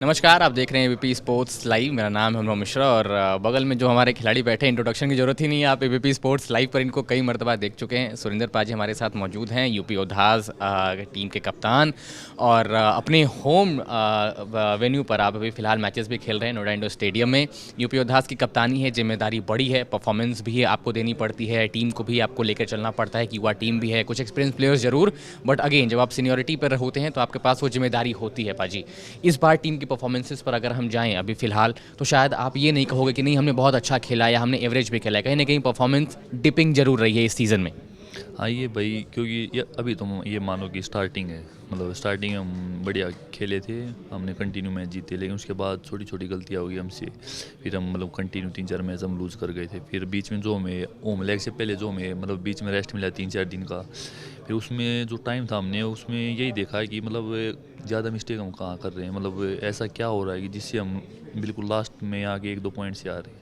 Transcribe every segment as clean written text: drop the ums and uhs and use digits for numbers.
नमस्कार, आप देख रहे हैं एबीपी स्पोर्ट्स लाइव। मेरा नाम है अनुराग मिश्रा और बगल में जो हमारे खिलाड़ी बैठे हैं, इंट्रोडक्शन की ज़रूरत ही नहीं है। आप एबीपी स्पोर्ट्स लाइव पर इनको कई मर्तबा देख चुके हैं। सुरेंद्र पाजी हमारे साथ मौजूद हैं, यूपी योद्धास टीम के कप्तान। और अपने होम वेन्यू पर आप अभी फ़िलहाल मैचेस भी खेल रहे हैं नोएडा इंडोर स्टेडियम में। यूपी योद्धास की कप्तानी है, जिम्मेदारी बड़ी है, परफॉर्मेंस भी आपको देनी पड़ती है, टीम को भी आपको लेकर चलना पड़ता है कि युवा टीम भी है, कुछ एक्सपीरियंस प्लेयर्स ज़रूर, बट अगेन जब आप सीनियरिटी पर होते हैं तो आपके पास वो जिम्मेदारी होती है। पाजी, इस बार टीम की परफॉर्मेंसेस पर अगर हम जाएं अभी फ़िलहाल, तो शायद आप ये नहीं कहोगे कि नहीं हमने बहुत अच्छा खेला या हमने एवरेज भी खेला है। कहीं ना कहीं परफॉर्मेंस डिपिंग जरूर रही है इस सीज़न में। हाँ ये भाई, क्योंकि ये अभी तुम ये मानो कि स्टार्टिंग है। मतलब स्टार्टिंग में हम बढ़िया खेले थे, हमने कंटिन्यू मैच जीते, लेकिन उसके बाद छोटी छोटी गलतियाँ हो गई हमसे। फिर हम मतलब कंटिन्यू 3-4 मैच हम लूज़ कर गए थे। फिर बीच में जो हमें ओम लेग से पहले जो हमें मतलब बीच में रेस्ट मिला 3-4 दिन का, फिर उसमें जो टाइम था हमने उसमें यही देखा है कि मतलब ज़्यादा मिस्टेक हम कहाँ कर रहे हैं, मतलब ऐसा क्या हो रहा है कि जिससे हम बिल्कुल लास्ट में आगे 1-2 पॉइंट से आ रहे हैं।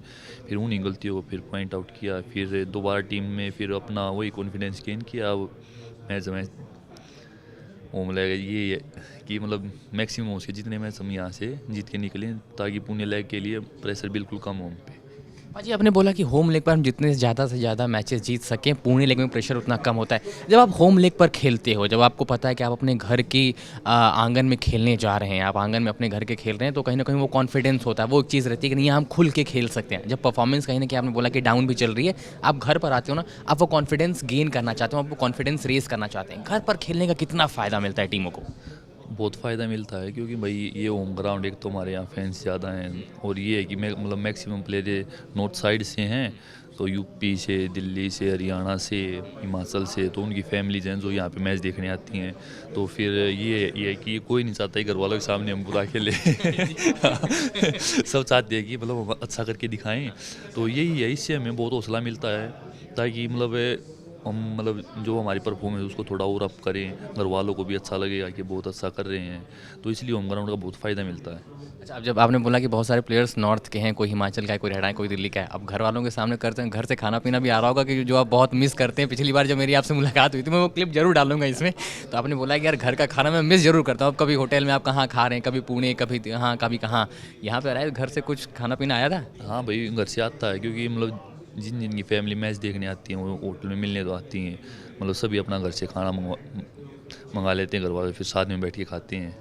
फिर उन्हीं गलतियों को फिर पॉइंट आउट किया, फिर दोबारा टीम में फिर अपना वही कॉन्फिडेंस गेन किया। अब मैच में वो मतलब ये है कि मतलब मैक्सिमम उसके जितने मैच हम यहाँ से जीत के निकलें, ताकि पुणे लेग के लिए प्रेशर बिल्कुल कम हो हम पे। पाजी, आपने बोला कि होम लेग पर हम जितने ज़्यादा से ज़्यादा मैचेस जीत सकें, पुणे लेग में प्रेशर उतना कम होता है। जब आप होम लेग पर खेलते हो, जब आपको पता है कि आप अपने घर की आंगन में खेलने जा रहे हैं, आप आंगन में अपने घर के खेल रहे हैं, तो कहीं ना कहीं वो कॉन्फिडेंस होता है, वो एक चीज़ रहती है कि नहीं हम खुल के खेल सकते हैं। जब परफॉर्मेंस कहीं ना कहीं आपने बोला कि डाउन भी चल रही है, आप घर पर आते हो ना, आप वो कॉन्फिडेंस गेन करना चाहते हो, आप वो कॉन्फिडेंस रेस करना चाहते हैं। घर पर खेलने का कितना फ़ायदा मिलता है टीमों को? बहुत फ़ायदा मिलता है, क्योंकि भाई ये होम ग्राउंड, एक तो हमारे यहाँ फैंस ज़्यादा हैं, और ये है कि मैं मतलब मैक्सिमम प्लेयर नॉर्थ साइड से हैं, तो यूपी से, दिल्ली से, हरियाणा से, हिमाचल से, तो उनकी फैमिलीज हैं जो यहाँ पे मैच देखने आती हैं। तो फिर ये है कि कोई नहीं चाहता है घर वालों के सामने हम बुरा खेले। सब चाहते हैं कि मतलब हम अच्छा करके दिखाएं। तो यही है, इससे हमें बहुत हौसला मिलता है, ताकि मतलब हम मतलब जो हमारी परफॉर्मेंस उसको थोड़ा और अप करें, घर वालों को भी अच्छा लगेगा कि बहुत अच्छा कर रहे हैं। तो इसलिए होम ग्राउंड का बहुत फ़ायदा मिलता है। अच्छा, अब जब आपने बोला कि बहुत सारे प्लेयर्स नॉर्थ के हैं, कोई हिमाचल का है, कोई हरियाणा, कोई दिल्ली का है, अब घर वालों के सामने करते हैं, घर से खाना पीना भी आ रहा होगा कि जो आप बहुत मिस करते हैं। पिछली बार जब मेरी आपसे मुलाकात हुई थी, मैं वो क्लिप जरूर डालूंगा इसमें, तो आपने बोला कि यार घर का खाना मैं मिस जरूर करता हूँ। अब कभी होटल में आप कहाँ खा रहे हैं, कभी पुणे, कभी यहाँ, कभी कहाँ, यहाँ पे आ रहा है, घर से कुछ खाना पीना आया था? हाँ भाई, घर से आता है, क्योंकि मतलब जिन जिनकी फैमिली मैच देखने आती हैं वो होटल में मिलने तो आती हैं। मतलब सभी अपना घर से खाना मंगा लेते हैं, घर वाले फिर साथ में बैठ के खाते हैं।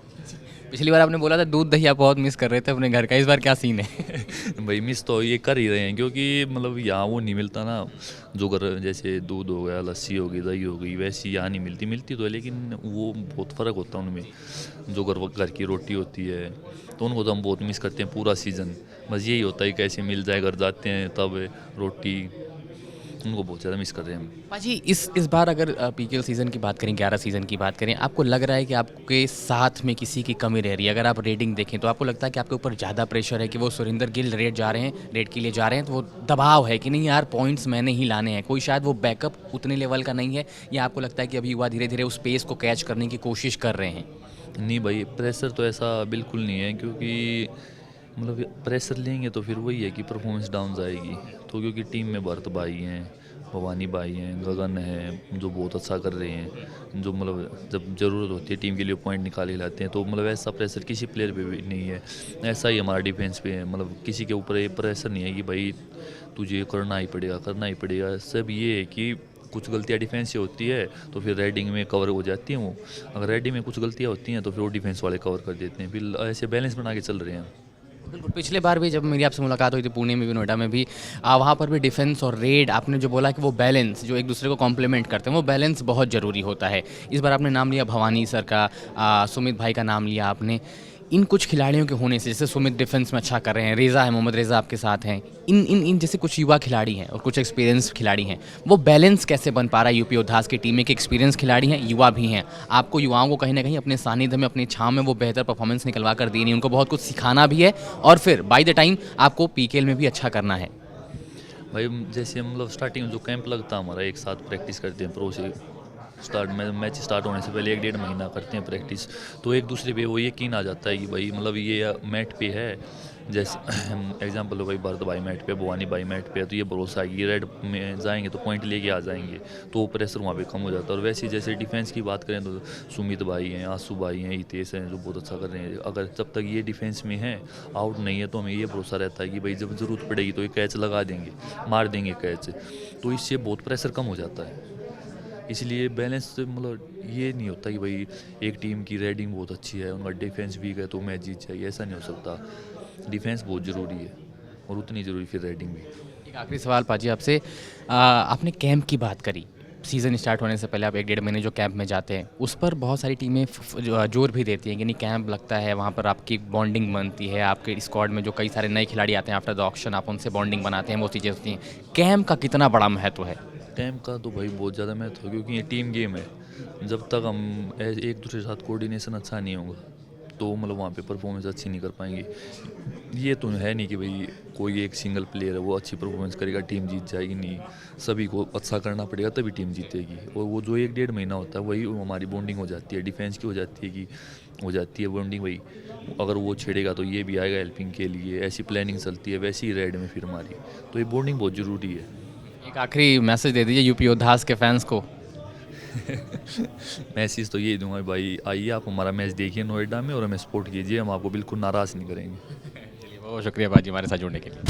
पिछली बार आपने बोला था दूध दही आप बहुत मिस कर रहे थे अपने घर का, इस बार क्या सीन है? भाई मिस तो ये कर ही रहे हैं, क्योंकि मतलब यहाँ वो नहीं मिलता ना। जो घर जैसे दूध हो गया, लस्सी हो गई, दही हो गई, वैसी यहाँ नहीं मिलती। मिलती तो है, लेकिन वो बहुत फ़र्क होता है उनमें। जो घर की रोटी होती है, तो उनको तो हम बहुत मिस करते हैं पूरा सीज़न। बस यही होता है कि कैसे मिल जाए, घर जाते हैं तब रोटी, उनको बहुत ज़्यादा मिस कर रहे हैं हम। पाजी, इस बार अगर पीकेएल सीज़न की बात करें, 11 सीज़न की बात करें, आपको लग रहा है कि आपके साथ में किसी की कमी रह रही है? अगर आप रेटिंग देखें तो आपको लगता है कि आपके ऊपर ज़्यादा प्रेशर है कि वो सुरेंद्र गिल रेड जा रहे हैं, रेड के लिए जा रहे हैं, तो वो दबाव है कि नहीं यार पॉइंट्स मैंने ही लाने हैं, कोई शायद वो बैकअप उतने लेवल का नहीं है, या आपको लगता है कि अभी युवा धीरे धीरे उस पेस को कैच करने की कोशिश कर रहे हैं? नहीं भाई, प्रेशर तो ऐसा बिल्कुल नहीं है, क्योंकि मतलब प्रेशर लेंगे तो फिर वही है कि परफॉर्मेंस डाउन जाएगी। तो क्योंकि टीम में भरत भाई हैं, भवानी भाई हैं, गगन हैं, जो बहुत अच्छा कर रहे हैं, जो मतलब जब ज़रूरत होती है टीम के लिए पॉइंट निकाल के लाते हैं। तो मतलब ऐसा प्रेशर किसी प्लेयर पे भी नहीं है। ऐसा ही हमारा डिफेंस पे है, मतलब किसी के ऊपर ये प्रेशर नहीं है कि भाई तुझे करना ही पड़ेगा, करना ही पड़ेगा। सब ये है कि कुछ गलतियाँ डिफेंस से होती है तो फिर रेडिंग में कवर हो जाती हैं वो। अगर रेडिंग में कुछ गलतियाँ होती हैं तो फिर वो डिफेंस वाले कवर कर देते हैं। फिर ऐसे बैलेंस बना के चल रहे हैं। बिल्कुल, पिछले बार भी जब मेरी आपसे मुलाकात हुई थी पुणे में भी, नोएडा में भी, वहाँ पर भी डिफेंस और रेड आपने जो बोला कि वो बैलेंस जो एक दूसरे को कॉम्प्लीमेंट करते हैं, वो बैलेंस बहुत ज़रूरी होता है। इस बार आपने नाम लिया भवानी सर का, सुमित भाई का नाम लिया आपने। इन कुछ खिलाड़ियों के होने से, जैसे सुमित डिफेंस में अच्छा कर रहे हैं, रेज़ा है, मोहम्मद रेज़ा आपके साथ हैं, इन जैसे कुछ युवा खिलाड़ी हैं और कुछ एक्सपीरियंस खिलाड़ी हैं, वो बैलेंस कैसे बन पा रहा है यूपी योद्धास की टीम में? कि एक्सपीरियंस खिलाड़ी हैं, युवा भी हैं, आपको युवाओं को कहीं ना कहीं अपने सानिध्य में, अपनी छाव में वो बेहतर परफॉर्मेंस निकलवा कर देनी, उनको बहुत कुछ सिखाना भी है, और फिर बाय द टाइम आपको पीकेएल में भी अच्छा करना है। भाई जैसे मतलब स्टार्टिंग में जो कैंप लगता है हमारा, एक साथ प्रैक्टिस करते हैं प्रो से, मैच स्टार्ट होने से पहले 1-1.5 महीना करते हैं प्रैक्टिस, तो एक दूसरे पे वो यकीन आ जाता है कि भाई मतलब ये मैट पे है, जैसे एग्जांपल हो भाई भरत भाई मैट पे, भवानी भाई मैट पे है, तो ये भरोसा है कि रेड में जाएंगे तो पॉइंट लेके आ जाएंगे, तो वो प्रेशर वहाँ पे कम हो जाता है। और वैसे ही जैसे डिफेंस की बात करें तो सुमित भाई हैं, आंसू भाई हैं, हितेश हैं जो बहुत अच्छा कर रहे हैं। अगर जब तक ये डिफेंस में है, आउट नहीं है, तो हमें ये भरोसा रहता है कि भाई जब ज़रूरत पड़ेगी तो ये कैच लगा देंगे, मार देंगे कैच, तो इससे बहुत प्रेशर कम हो जाता है। इसलिए बैलेंस मतलब ये नहीं होता कि भाई एक टीम की रेडिंग बहुत अच्छी है, उनका डिफेंस वीक है तो मैच जीत जाएगी, ऐसा नहीं हो सकता। डिफेंस बहुत ज़रूरी है और उतनी ज़रूरी फिर रेडिंग भी। एक आखिरी सवाल पाजी आपसे, आपने कैंप की बात करी, सीज़न स्टार्ट होने से पहले आप 1-1.5 महीने जो कैंप में जाते हैं, उस पर बहुत सारी टीमें जोर भी देती हैं कि नहीं कैंप लगता है, वहाँ पर आपकी बॉन्डिंग बनती है, आपके स्क्वाड में जो कई सारे नए खिलाड़ी आते हैं आफ्टर द ऑक्शन, आप उनसे बॉन्डिंग बनाते हैं, वो चीज़ें होती हैं। कैंप का कितना बड़ा महत्व है? टाइम का तो भाई बहुत ज़्यादा महत्व है, क्योंकि ये टीम गेम है। जब तक हम एक दूसरे के साथ कोऑर्डिनेशन अच्छा नहीं होगा तो मतलब वहाँ पे परफॉर्मेंस अच्छी नहीं कर पाएंगे। ये तो है नहीं कि भाई कोई एक सिंगल प्लेयर है वो अच्छी परफॉर्मेंस करेगा टीम जीत जाएगी, नहीं, सभी को अच्छा करना पड़ेगा तभी टीम जीतेगी। और वो जो 1-1.5 महीना होता है वही हमारी बॉन्डिंग हो जाती है, डिफेंस की हो जाती है कि हो जाती है बॉन्डिंग भाई, अगर वो छेड़ेगा तो ये भी आएगा हेल्पिंग के लिए, ऐसी प्लानिंग चलती है, वैसी ही रेड में फिर हमारी, तो ये बॉन्डिंग बहुत ज़रूरी है। एक आखिरी मैसेज दे दीजिए यूपी योद्धास के फैंस को। मैसेज तो यही दूंगा भाई, आइए आप हमारा मैच देखिए नोएडा में और हमें सपोर्ट कीजिए, हम आपको बिल्कुल नाराज़ नहीं करेंगे। चलिए बहुत शुक्रिया बाजी हमारे साथ जुड़ने के लिए।